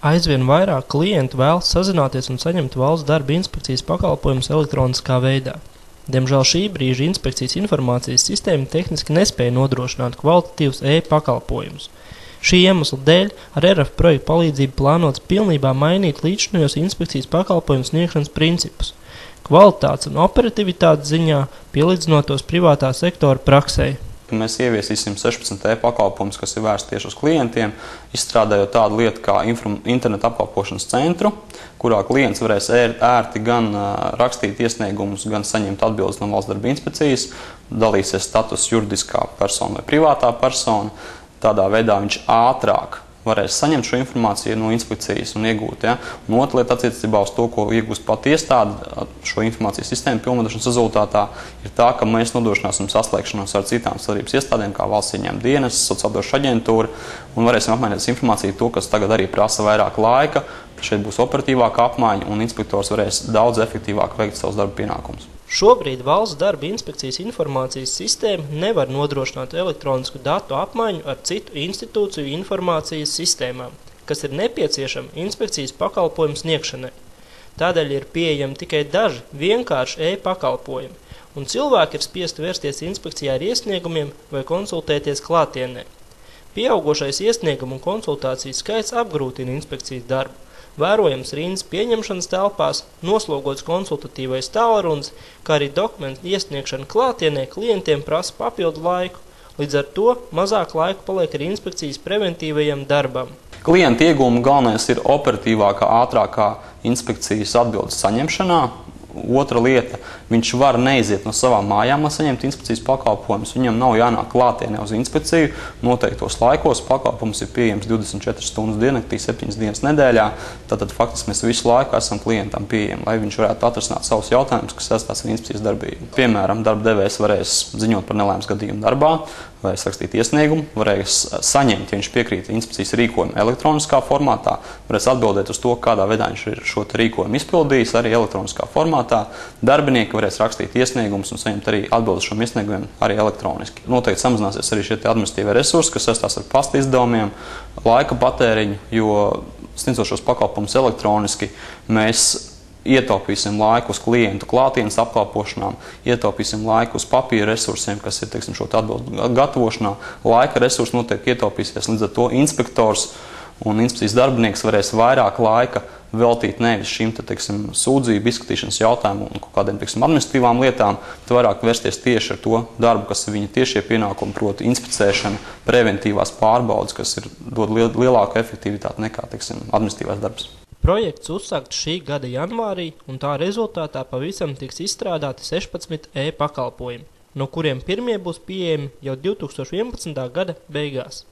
Aizvien vairāk klientu vēlas sazināties un saņemt valsts darba inspekcijas pakalpojumus elektroniskā veidā. Diemžēl šī brīža inspekcijas informācijas sistēma tehniski nespēja nodrošināt kvalitatīvus e-pakalpojumus. Šī iemesla dēļ ar RF projektu palīdzību plānots pilnībā mainīt līdzinājos inspekcijas pakalpojumu sniegšanas principus, kvalitātes un operativitātes ziņā pielīdzinot tos privātā sektora praksei. Mēs ieviesīsim 16 e-pakalpojumus, kas ir vērsti tieši uz klientiem, izstrādājot tādu lietu kā interneta apkalpošanas centru, kurā klients varēs ērti gan rakstīt iesniegumus, gan saņemt atbildes no valsts darba inspekcijas, dalīsies status juridiskā persona vai privātā persona. Tādā veidā viņš ātrāk varēs saņemt šo informāciju no inspekcijas un iegūt. Ja? Un otra lieta attiecībā uz to, ko iegūst pati iestāde, šo informācijas sistēmu pilnveidošanas rezultātā, ir tā, ka mēs nodrošināsim saslēgšanos ar citām sadarbības iestādēm, kā valsts ieņēmuma dienests, sociāldošu aģentūra, un varēsim apmainīties informāciju to, kas tagad arī prasa vairāk laika. Šeit būs operatīvāka apmaiņa, un inspektors varēs daudz efektīvāk veikt savus darba pienākumus. Šobrīd valsts darba inspekcijas informācijas sistēma nevar nodrošināt elektronisku datu apmaiņu ar citu institūciju informācijas sistēmām, kas ir nepieciešama inspekcijas pakalpojumu sniegšanai. Tādēļ ir pieejami tikai daži vienkārši e-pakalpojumi, un cilvēki ir spiesti vērsties inspekcijā ar iesniegumiem vai konsultēties klātienē. Pieaugošais iesniegumu un konsultāciju skaits apgrūtina inspekcijas darbu. Vērojams rindas pieņemšanas telpās, noslogots konsultatīvais tālrunis, kā arī dokumentu iesniegšana klātienē klientiem prasa papildu laiku. Līdz ar to mazāk laika paliek arī inspekcijas preventīvajam darbam. Klienta iegūma galvenais ir operatīvākā, ātrākā inspekcijas atbildes saņemšanā. Otra lieta, viņš var neiziet no savām mājām, lai saņemtu inspekcijas pakalpojumus. Viņam nav jānāk klātienē uz inspekciju noteiktos laikos. Pakalpojums ir pieejams 24 stundas diennaktī, 7 dienas nedēļā. Tātad faktiski mēs visu laiku esam klientam pieejami, lai viņš varētu atrisināt savus jautājumus, kas saistās ar inspekcijas darbību. Piemēram, darba devējs varēs ziņot par nelaimes gadījumu darbā, varēs rakstīt iesniegumu, varēs saņemt, ja viņš piekrīt inspekcijas rīkojumu elektroniskā formātā, varēs atbildēt uz to, kādā veidā viņš ir šo rīkojumu izpildījis, arī elektroniskā formātā. Darbinieki varēs rakstīt iesniegumus un saņemt arī atbildes šiem iesniegumiem arī elektroniski. Noteikti samazināsies arī šie administratīvie resursi, kas saistās ar pasta izdevumiem, laika patēriņu, jo sniedzot šos pakalpojumus elektroniski, mēs ietaupīsim laiku uz klientu klātienes apkalpošanām, ietaupīsim laiku uz papīra resursiem, kas ir, teiksim, šo atbildu gatavošanā. Laika resursi noteikti ietaupīsies, līdz ar to inspektors un inspekcijas darbinieks varēs vairāk laika veltīt nevis šīm, teiksim, sūdzību izskatīšanas jautājumu un kādiem, teiksim, administratīvām lietām, bet vairāk vērsties tieši ar to darbu, kas ir viņa tiešie pienākumi, proti inspicēšana, preventīvās pārbaudes, kas dod lielāku efektivitāti nekā, teiksim, administratīvās darbs. Projekts uzsākts šī gada janvārī, un tā rezultātā pavisam tiks izstrādāti 16 e-pakalpojumi, no kuriem pirmie būs pieejami jau 2011. gada beigās.